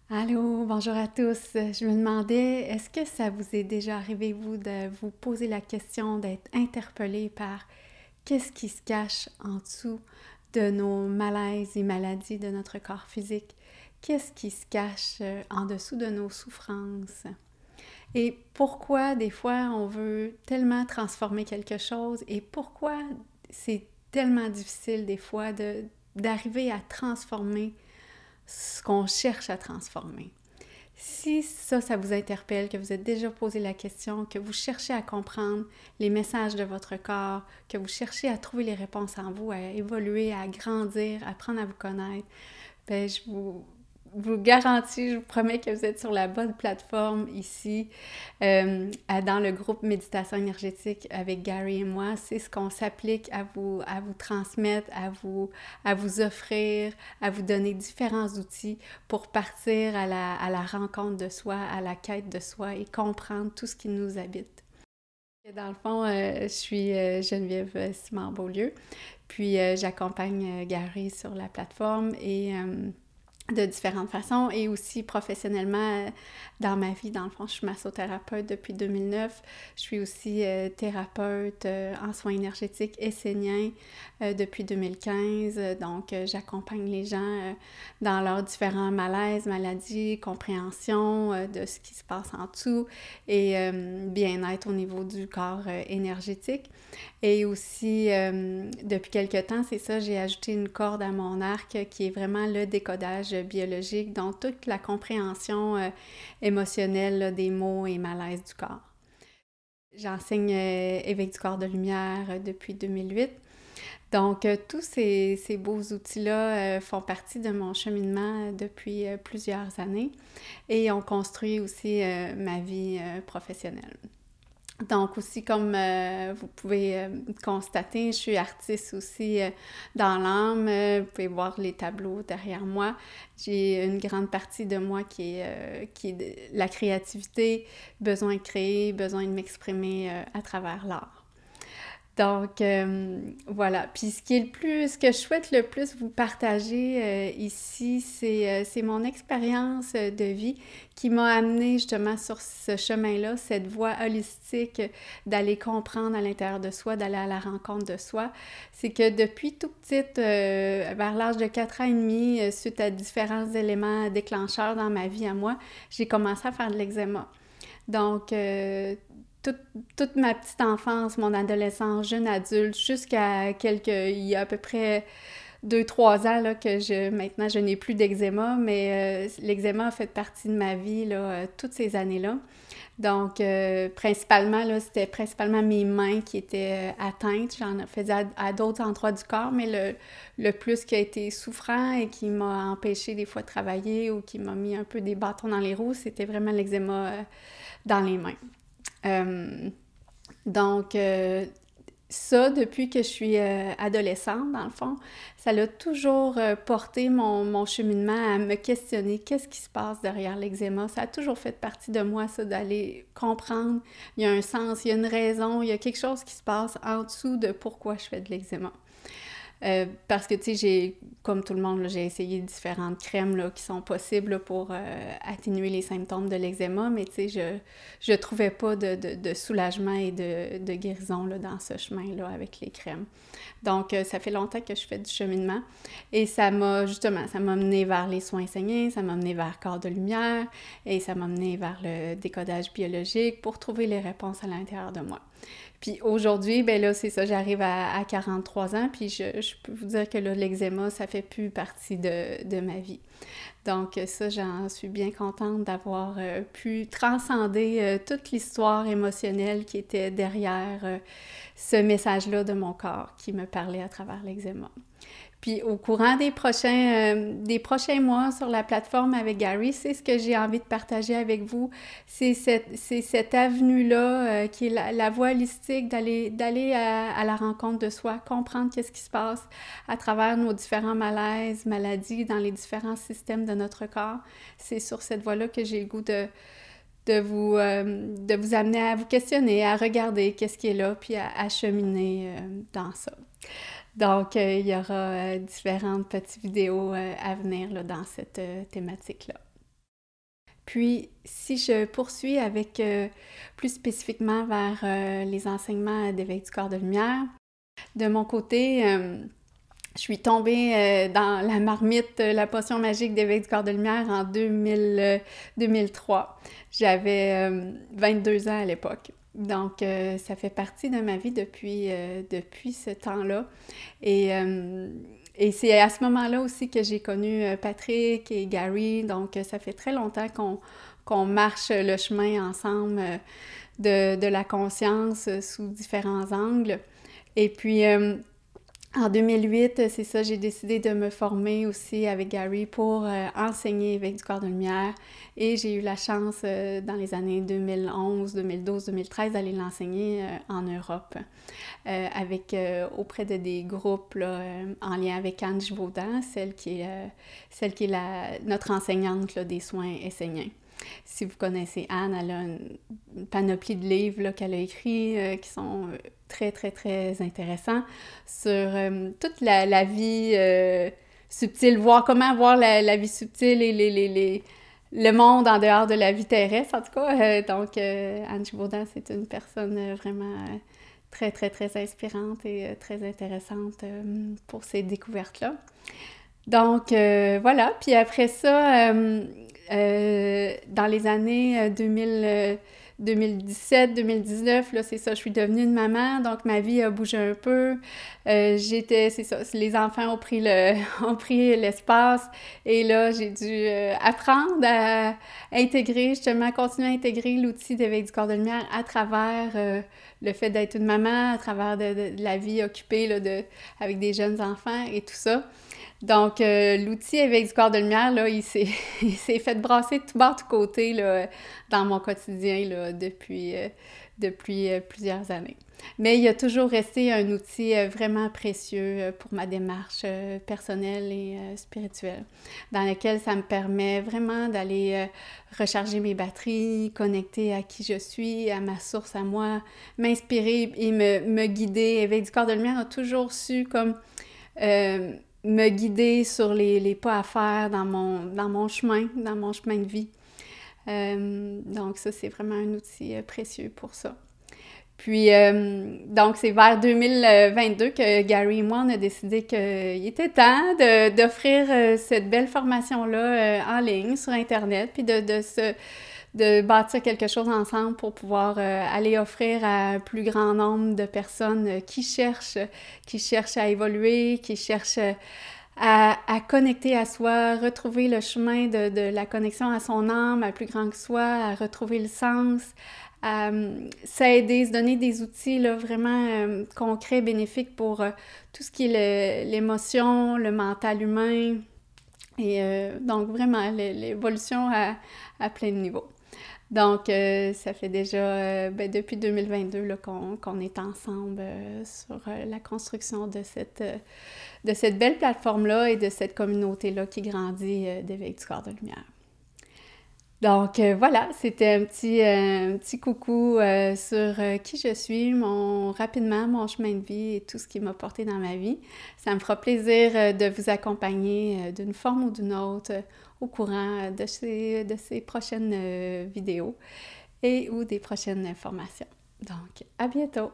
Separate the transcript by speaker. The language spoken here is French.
Speaker 1: Allô, bonjour à tous. Je me demandais, est-ce que ça vous est déjà arrivé, vous, de vous poser la question d'être interpellé par qu'est-ce qui se cache en dessous de nos malaises et maladies de notre corps physique? Qu'est-ce qui se cache en dessous de nos souffrances? Et pourquoi, des fois, on veut tellement transformer quelque chose et pourquoi c'est tellement difficile, des fois, d'arriver à transformer ce qu'on cherche à transformer? Si ça vous interpelle, que vous êtes déjà posé la question, que vous cherchez à comprendre les messages de votre corps, que vous cherchez à trouver les réponses en vous, à évoluer, à grandir, à apprendre à vous connaître, ben, je vous garantis, je vous promets que vous êtes sur la bonne plateforme ici, dans le groupe Méditation énergétique avec Gary et moi. C'est ce qu'on s'applique à vous transmettre, à vous offrir, à vous donner différents outils pour partir à la rencontre de soi, à la quête de soi et comprendre tout ce qui nous habite. Dans le fond, je suis Geneviève Simard-Beaulieu, puis j'accompagne Gary sur la plateforme et de différentes façons et aussi professionnellement dans ma vie. Dans le fond, je suis massothérapeute depuis 2009. Je suis aussi thérapeute en soins énergétiques esséniens depuis 2015. Donc, j'accompagne les gens dans leurs différents malaises, maladies, compréhension de ce qui se passe en dessous et bien-être au niveau du corps énergétique. Et aussi, depuis quelque temps, c'est ça, j'ai ajouté une corde à mon arc qui est vraiment le décodage biologique, donc toute la compréhension émotionnelle là, des mots et malaises du corps. J'enseigne éveil du corps de lumière depuis 2008. Donc, tous ces beaux outils-là font partie de mon cheminement depuis plusieurs années et ont construit aussi ma vie professionnelle. Donc aussi, comme vous pouvez constater, je suis artiste aussi dans l'âme. Vous pouvez voir les tableaux derrière moi. J'ai une grande partie de moi qui est la créativité, besoin de créer, besoin de m'exprimer à travers l'art. Donc, voilà. Puis ce que je souhaite le plus vous partager ici, c'est mon expérience de vie qui m'a amené justement sur ce chemin-là, cette voie holistique d'aller comprendre à l'intérieur de soi, d'aller à la rencontre de soi. C'est que depuis tout petite, vers l'âge de 4 ans et demi, suite à différents éléments déclencheurs dans ma vie à moi, j'ai commencé à faire de l'eczéma. Donc, toute, toute ma petite enfance, mon adolescence, jeune adulte, jusqu'à il y a à peu près 2 3 ans là, maintenant je n'ai plus d'eczéma, mais l'eczéma a fait partie de ma vie là, toutes ces années-là. Donc, principalement, là, c'était principalement mes mains qui étaient atteintes. J'en faisais à d'autres endroits du corps, mais le plus qui a été souffrant et qui m'a empêché des fois de travailler ou qui m'a mis un peu des bâtons dans les roues, c'était vraiment l'eczéma dans les mains. Euh, donc, ça, depuis que je suis adolescente, dans le fond, ça l'a toujours porté mon cheminement à me questionner qu'est-ce qui se passe derrière l'eczéma. Ça a toujours fait partie de moi, ça, d'aller comprendre. Il y a un sens, il y a une raison, il y a quelque chose qui se passe en dessous de pourquoi je fais de l'eczéma. Parce que, tu sais, comme tout le monde, là, j'ai essayé différentes crèmes là, qui sont possibles là, pour atténuer les symptômes de l'eczéma, mais tu sais, je trouvais pas de soulagement et de guérison là, dans ce chemin-là avec les crèmes. Donc, ça fait longtemps que je fais du cheminement et ça m'a mené vers les soins saignants, ça m'a mené vers Corps de lumière et ça m'a mené vers le décodage biologique pour trouver les réponses à l'intérieur de moi. Puis aujourd'hui, ben là, c'est ça, j'arrive à 43 ans, puis je peux vous dire que là, l'eczéma, ça fait plus partie de ma vie. Donc ça, j'en suis bien contente d'avoir pu transcender toute l'histoire émotionnelle qui était derrière ce message-là de mon corps qui me parlait à travers l'eczéma. Puis au courant des prochains mois sur la plateforme avec Gary, c'est ce que j'ai envie de partager avec vous. C'est cette avenue-là qui est la voie holistique d'aller à la rencontre de soi, comprendre qu'est-ce qui se passe à travers nos différents malaises, maladies dans les différents systèmes de notre corps. C'est sur cette voie-là que j'ai le goût de vous amener à vous questionner, à regarder qu'est-ce qui est là, puis à cheminer dans ça. Donc, il y aura différentes petites vidéos à venir là, dans cette thématique-là. Puis, si je poursuis avec plus spécifiquement vers les enseignements d'éveil du corps de lumière, de mon côté, je suis tombée dans la marmite, la potion magique d'éveil du corps de lumière en 2003. J'avais 22 ans à l'époque. Donc, ça fait partie de ma vie depuis ce temps-là. Et, et c'est à ce moment-là aussi que j'ai connu Patrick et Gary. Donc, ça fait très longtemps qu'on marche le chemin ensemble de la conscience sous différents angles. Et puis, en 2008, c'est ça, j'ai décidé de me former aussi avec Gary pour enseigner avec du corps de lumière. Et j'ai eu la chance dans les années 2011, 2012, 2013 d'aller l'enseigner en Europe auprès de des groupes là, en lien avec Anne Givaudan, celle qui est notre enseignante là, des soins esséniens. Si vous connaissez Anne, elle a une panoplie de livres là, qu'elle a écrits qui sont très, très, très intéressants sur toute la vie subtile, comment voir la vie subtile et le monde en dehors de la vie terrestre, en tout cas. Donc, Anne Givaudan, c'est une personne vraiment très, très, très inspirante et très intéressante pour ces découvertes-là. Donc, voilà. Puis après ça, dans les années 2017-2019, là, c'est ça, je suis devenue une maman, donc ma vie a bougé un peu. C'est ça, les enfants ont pris l'espace et là, j'ai dû apprendre à intégrer, justement, continuer à intégrer l'outil d'éveil du corps de lumière à travers le fait d'être une maman, à travers de la vie occupée là, avec des jeunes enfants et tout ça. Donc, l'outil éveil du corps de lumière, là, il s'est fait brasser de tout bord, de tout côté, là, dans mon quotidien, là, depuis plusieurs années. Mais il a toujours resté un outil vraiment précieux pour ma démarche personnelle et spirituelle, dans lequel ça me permet vraiment d'aller recharger mes batteries, connecter à qui je suis, à ma source, à moi, m'inspirer et me guider. Éveil du corps de lumière a toujours su comme me guider sur les pas à faire dans mon chemin de vie. Donc ça, c'est vraiment un outil précieux pour ça. Puis, donc c'est vers 2022 que Gary et moi, on a décidé qu'il était temps d'offrir cette belle formation-là en ligne, sur Internet, puis de bâtir quelque chose ensemble pour pouvoir aller offrir à un plus grand nombre de personnes qui cherchent à évoluer, qui cherchent à connecter à soi, retrouver le chemin de la connexion à son âme, à plus grand que soi, à retrouver le sens, à s'aider, se donner des outils là, vraiment concrets, bénéfiques pour tout ce qui est l'émotion, le mental humain, et donc vraiment l'évolution à plein de niveaux. Donc, ça fait déjà depuis 2022 là, qu'on est ensemble sur la construction de cette belle plateforme-là et de cette communauté-là qui grandit d'éveil du corps de lumière. Donc voilà, c'était un petit coucou sur qui je suis, rapidement mon chemin de vie et tout ce qui m'a porté dans ma vie. Ça me fera plaisir de vous accompagner d'une forme ou d'une autre au courant de ces prochaines vidéos ou des prochaines formations. Donc, à bientôt!